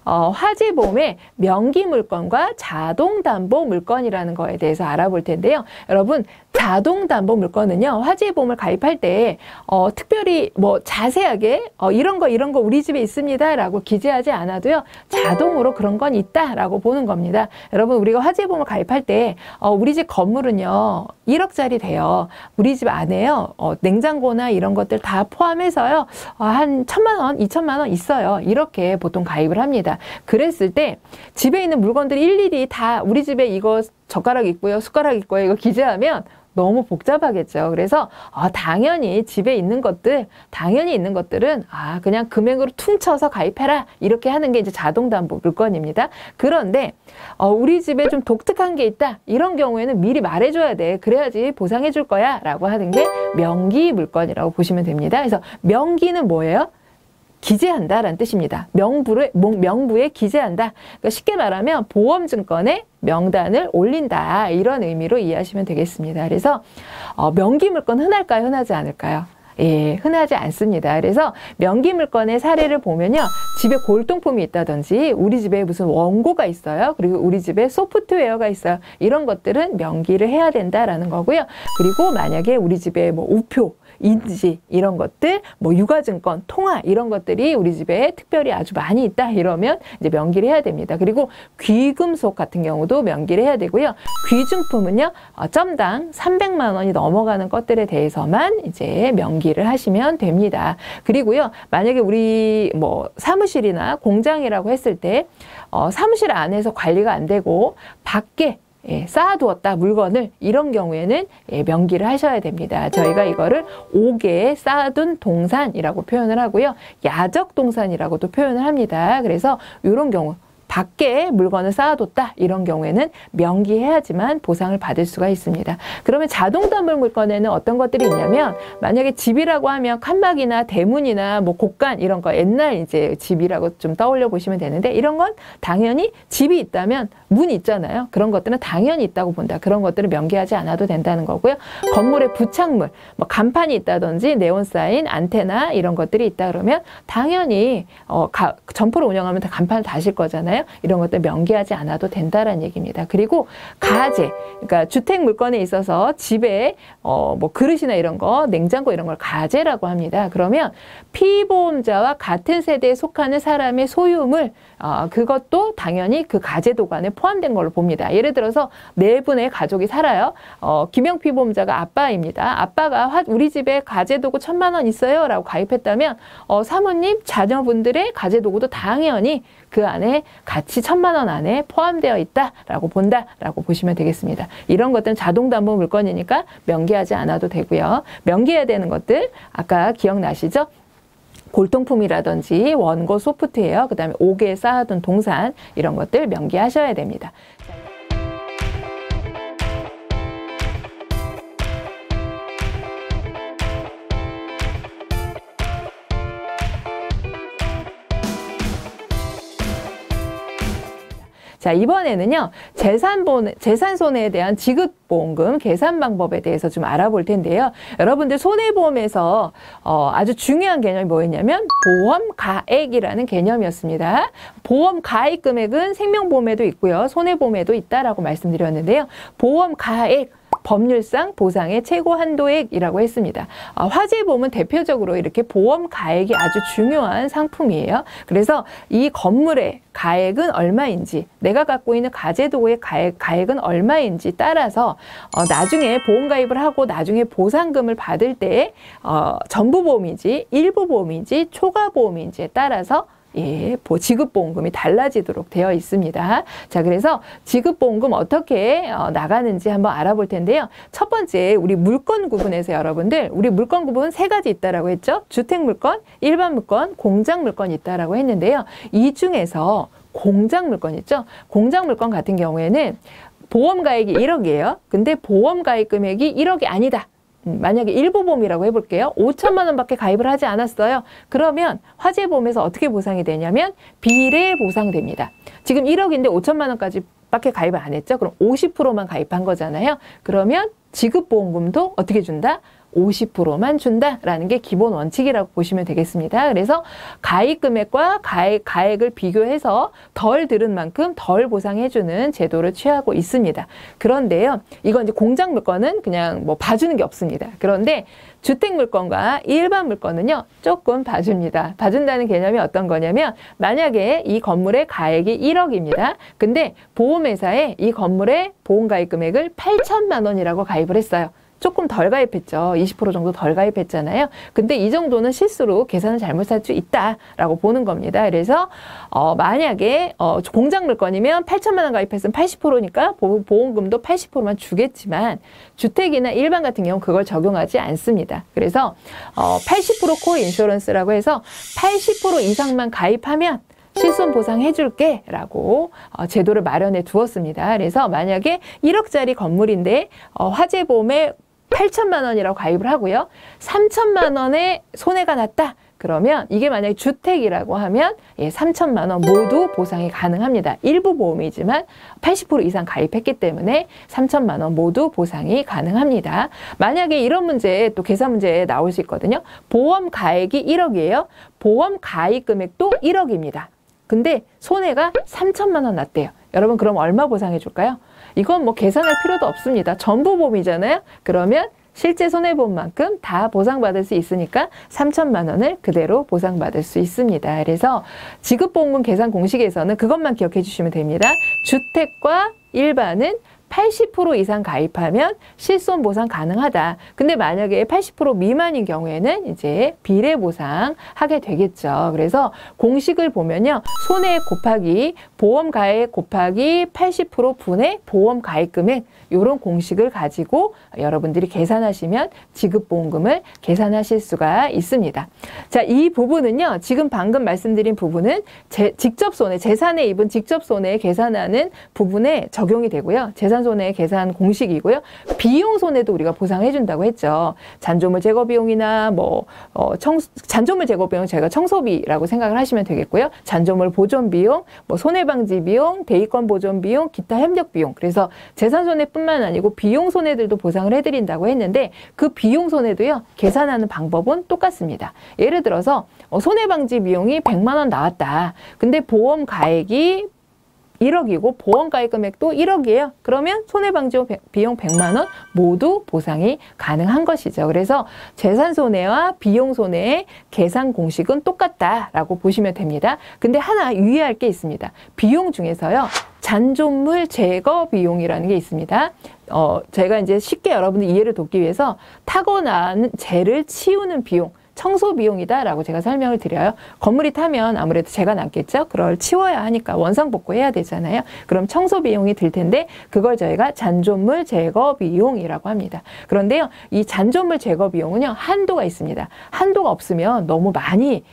화재보험의 명기물건과 자동담보물건이라는 거에 대해서 알아볼 텐데요. 여러분, 자동담보물건은요, 화재보험을 가입할 때 특별히 뭐 자세하게 이런 거 우리 집에 있습니다 라고 기재하지 않아도요, 자동으로 그런 건 있다 라고 보는 겁니다. 여러분, 우리가 화재보험을 가입할 때 우리 집 건물은요 1억짜리 돼요. 우리 집 안에요 냉장고나 이런 것들 다 포함해서요 한 1,000만 원, 2,000만 원 있어요. 이렇게 보통 가입을 합니다. 그랬을 때 집에 있는 물건들이 일일이 다 우리 집에 이거 젓가락 있고요, 숟가락 있고요, 이거 기재하면 너무 복잡하겠죠. 그래서 당연히 집에 있는 것들은 그냥 금액으로 퉁쳐서 가입해라 이렇게 하는 게 이제 자동담보 물건입니다. 그런데 우리 집에 좀 독특한 게 있다 이런 경우에는 미리 말해줘야 돼. 그래야지 보상해 줄 거야 라고 하는 게 명기 물건이라고 보시면 됩니다. 그래서 명기는 뭐예요? 기재한다라는 뜻입니다. 명부에 기재한다. 그러니까 쉽게 말하면 보험증권에 명단을 올린다. 이런 의미로 이해하시면 되겠습니다. 그래서 명기물건 흔할까요? 흔하지 않을까요? 예, 흔하지 않습니다. 그래서 명기물건의 사례를 보면요. 집에 골동품이 있다든지 우리 집에 무슨 원고가 있어요. 그리고 우리 집에 소프트웨어가 있어요. 이런 것들은 명기를 해야 된다라는 거고요. 그리고 만약에 우리 집에 뭐 우표, 인지 이런 것들, 뭐 유가증권, 통화 이런 것들이 우리 집에 특별히 아주 많이 있다 이러면 이제 명기를 해야 됩니다. 그리고 귀금속 같은 경우도 명기를 해야 되고요. 귀중품은요, 점당 300만 원이 넘어가는 것들에 대해서만 이제 명기를 하시면 됩니다. 그리고요, 만약에 우리 뭐 사무실이나 공장이라고 했을 때 사무실 안에서 관리가 안 되고 밖에 쌓아두었다 물건을, 이런 경우에는 명기를 하셔야 됩니다. 저희가 이거를 옥에 쌓아둔 동산이라고 표현을 하고요. 야적 동산이라고도 표현을 합니다. 그래서 이런 경우 밖에 물건을 쌓아뒀다 이런 경우에는 명기해야지만 보상을 받을 수가 있습니다. 그러면 자동담보 물건에는 어떤 것들이 있냐면, 만약에 집이라고 하면 칸막이나 대문이나 뭐 곡간 이런 거, 옛날 이제 집이라고 좀 떠올려 보시면 되는데, 이런 건 당연히 집이 있다면 문이 있잖아요. 그런 것들은 당연히 있다고 본다. 그런 것들은 명기하지 않아도 된다는 거고요. 건물의 부착물, 뭐 간판이 있다든지 네온사인, 안테나 이런 것들이 있다 그러면 당연히 점포를 운영하면 다 간판을 다실 거잖아요. 이런 것들 명기하지 않아도 된다라는 얘기입니다. 그리고 가재, 그러니까 주택 물건에 있어서 집에 뭐 그릇이나 이런 거, 냉장고 이런 걸 가재라고 합니다. 그러면 피보험자와 같은 세대에 속하는 사람의 소유물, 그것도 당연히 그 가재 도관에 포함된 걸로 봅니다. 예를 들어서 네 분의 가족이 살아요. 김영 피보험자가 아빠입니다. 아빠가 우리 집에 가재 도구 1,000만 원 있어요 라고 가입했다면 사모님, 자녀분들의 가재 도구도 당연히 그 안에 같이 1,000만 원 안에 포함되어 있다라고 본다라고 보시면 되겠습니다. 이런 것들은 자동담보 물건이니까 명기하지 않아도 되고요. 명기해야 되는 것들 아까 기억나시죠? 골동품이라든지 원고, 소프트웨어, 그 다음에 옥에 쌓아둔 동산 이런 것들 명기하셔야 됩니다. 자, 이번에는요, 재산손해에 대한 지급보험금 계산 방법에 대해서 좀 알아볼 텐데요. 여러분들 손해보험에서 아주 중요한 개념이 뭐였냐면 보험가액이라는 개념이었습니다. 보험가액 금액은 생명보험에도 있고요, 손해보험에도 있다라고 말씀드렸는데요. 보험가액, 법률상 보상의 최고 한도액이라고 했습니다. 화재보험은 대표적으로 이렇게 보험 가액이 아주 중요한 상품이에요. 그래서 이 건물의 가액은 얼마인지, 내가 갖고 있는 가재도구의 가액은 얼마인지 따라서 나중에 보험 가입을 하고 나중에 보상금을 받을 때 전부 보험인지 일부 보험인지 초과 보험인지에 따라서 지급보험금이 달라지도록 되어 있습니다. 자, 그래서 지급보험금 어떻게 나가는지 한번 알아볼 텐데요. 첫 번째, 우리 물건 구분에서 여러분들, 우리 물건 구분 세 가지 있다라고 했죠. 주택물건, 일반물건, 공장물건이 있다라고 했는데요. 이 중에서 공장물건 있죠. 공장물건 같은 경우에는 보험가액이 1억이에요. 근데 보험가액 금액이 1억이 아니다. 만약에 일부보험이라고 해볼게요. 5,000만 원밖에 가입을 하지 않았어요. 그러면 화재보험에서 어떻게 보상이 되냐면 비례 보상됩니다. 지금 1억인데 5,000만 원까지 밖에 가입을 안 했죠. 그럼 50%만 가입한 거잖아요. 그러면 지급보험금도 어떻게 준다? 50%만 준다라는 게 기본 원칙이라고 보시면 되겠습니다. 그래서 가입 금액과 가액을 비교해서 덜 들은 만큼 덜 보상해주는 제도를 취하고 있습니다. 그런데요, 이건 이제 공장 물건은 그냥 뭐 봐주는 게 없습니다. 그런데 주택 물건과 일반 물건은요, 조금 봐줍니다. 봐준다는 개념이 어떤 거냐면, 만약에 이 건물의 가액이 1억입니다. 근데 보험회사에 이 건물의 보험가입 금액을 8천만 원이라고 가입을 했어요. 조금 덜 가입했죠. 20% 정도 덜 가입했잖아요. 근데 이 정도는 실수로 계산을 잘못할 수 있다라고 보는 겁니다. 그래서 만약에 공장 물건이면 8천만 원 가입했으면 80%니까 보험금도 80%만 주겠지만 주택이나 일반 같은 경우는 그걸 적용하지 않습니다. 그래서 80% 코어 인슈런스라고 해서 80% 이상만 가입하면 실손 보상해줄게 라고 제도를 마련해 두었습니다. 그래서 만약에 1억짜리 건물인데 화재보험에 8천만 원이라고 가입을 하고요. 3천만 원의 손해가 났다. 그러면 이게 만약에 주택이라고 하면 3천만 원 모두 보상이 가능합니다. 일부 보험이지만 80% 이상 가입했기 때문에 3천만 원 모두 보상이 가능합니다. 만약에 이런 문제, 또 계산 문제에 나올 수 있거든요. 보험 가액이 1억이에요. 보험 가입 금액도 1억입니다. 근데 손해가 3천만 원 났대요. 여러분 그럼 얼마 보상해 줄까요? 이건 뭐 계산할 필요도 없습니다. 전부 보험이잖아요. 그러면 실제 손해본만큼 다 보상받을 수 있으니까 3천만 원을 그대로 보상받을 수 있습니다. 그래서 지급보험금 계산 공식에서는 그것만 기억해 주시면 됩니다. 주택과 일반은 80% 이상 가입하면 실손 보상 가능하다. 근데 만약에 80% 미만인 경우에는 이제 비례 보상 하게 되겠죠. 그래서 공식을 보면요. 손해 곱하기 보험 가액 곱하기 80% 분의 보험 가입 금액, 이런 공식을 가지고 여러분들이 계산하시면 지급보험금을 계산하실 수가 있습니다. 자, 이 부분은요. 지금 방금 말씀드린 부분은 직접손해, 재산에 입은 직접손해 계산하는 부분에 적용이 되고요. 재산손해 계산 공식이고요. 비용손해도 우리가 보상해 준다고 했죠. 잔조물 제거 비용이나 잔조물 제거 비용 제가 청소비라고 생각을 하시면 되겠고요. 잔조물 보존 비용, 손해방지 비용, 대이권 보존 비용, 기타 협력 비용. 그래서 재산손해뿐만 아니고 비용손해들도 보상을 해드린다고 했는데 그 비용손해도요. 계산하는 방법은 똑같습니다. 예를 들어서 손해방지 비용이 100만 원 나왔다. 근데 보험 가액이 1억이고 보험 가입 금액도 1억이에요. 그러면 손해방지 비용 100만 원 모두 보상이 가능한 것이죠. 그래서 재산손해와 비용손해의 계산 공식은 똑같다라고 보시면 됩니다. 근데 하나 유의할 게 있습니다. 비용 중에서요. 잔존물 제거 비용이라는 게 있습니다. 제가 이제 쉽게 여러분들 이해를 돕기 위해서 타고난 재를 치우는 비용, 청소 비용이다라고 제가 설명을 드려요. 건물이 타면 아무래도 재가 남겠죠. 그걸 치워야 하니까 원상복구해야 되잖아요. 그럼 청소 비용이 들 텐데 그걸 저희가 잔존물 제거 비용이라고 합니다. 그런데요, 이 잔존물 제거 비용은요 한도가 있습니다. 한도가 없으면 너무 많이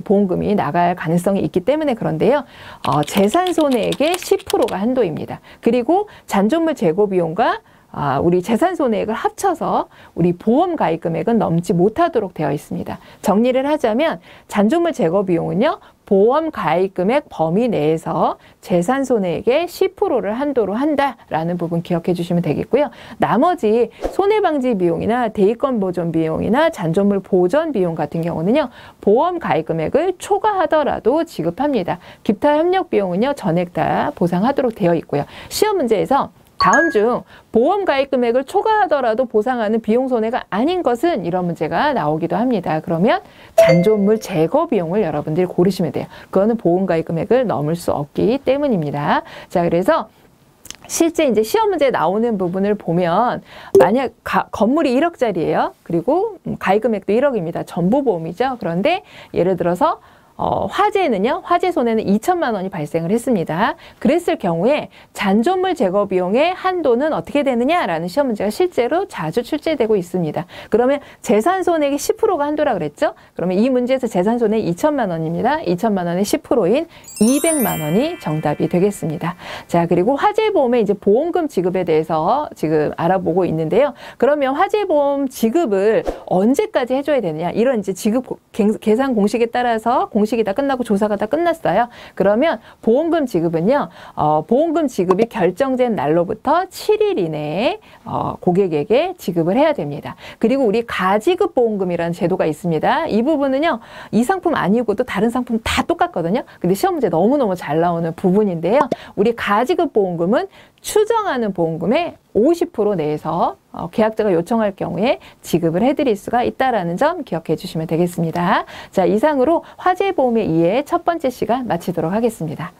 보험금이 나갈 가능성이 있기 때문에 그런데요, 재산 손해액의 10%가 한도입니다. 그리고 잔존물 제거 비용과 우리 재산 손해액을 합쳐서 우리 보험 가입 금액은 넘지 못하도록 되어 있습니다. 정리를 하자면 잔존물 제거 비용은요. 보험 가입 금액 범위 내에서 재산 손해액의 10%를 한도로 한다라는 부분 기억해 주시면 되겠고요. 나머지 손해방지 비용이나 대이권 보존 비용이나 잔존물 보전 비용 같은 경우는요. 보험 가입 금액을 초과하더라도 지급합니다. 기타 협력 비용은요. 전액 다 보상하도록 되어 있고요. 시험 문제에서 다음 중 보험 가입 금액을 초과하더라도 보상하는 비용 손해가 아닌 것은 이런 문제가 나오기도 합니다. 그러면 잔존물 제거 비용을 여러분들이 고르시면 돼요. 그거는 보험 가입 금액을 넘을 수 없기 때문입니다. 자, 그래서 실제 이제 시험 문제에 나오는 부분을 보면 만약 건물이 1억짜리예요. 그리고 가입 금액도 1억입니다. 전부 보험이죠. 그런데 예를 들어서 화재는요, 화재 손해는 2천만 원이 발생을 했습니다. 그랬을 경우에 잔존물 제거 비용의 한도는 어떻게 되느냐라는 시험 문제가 실제로 자주 출제되고 있습니다. 그러면 재산 손해액의 10%가 한도라 그랬죠? 그러면 이 문제에서 재산 손해 2천만 원입니다. 2천만 원의 10%인 200만 원이 정답이 되겠습니다. 자, 그리고 화재보험의 이제 보험금 지급에 대해서 지금 알아보고 있는데요. 그러면 화재보험 지급을 언제까지 해줘야 되느냐? 이런 이제 지급 계산 공식에 따라서 공식 공식이 다 끝나고 조사가 다 끝났어요. 그러면 보험금 지급은요, 보험금 지급이 결정된 날로부터 7일 이내에 고객에게 지급을 해야 됩니다. 그리고 우리 가지급 보험금이라는 제도가 있습니다. 이 부분은요, 이 상품 아니고도 다른 상품 다 똑같거든요. 근데 시험 문제 너무너무 잘 나오는 부분인데요. 우리 가지급 보험금은 추정하는 보험금의 50% 내에서 계약자가 요청할 경우에 지급을 해드릴 수가 있다는 점 기억해 주시면 되겠습니다. 자, 이상으로 화재보험의 이해 첫 번째 시간 마치도록 하겠습니다.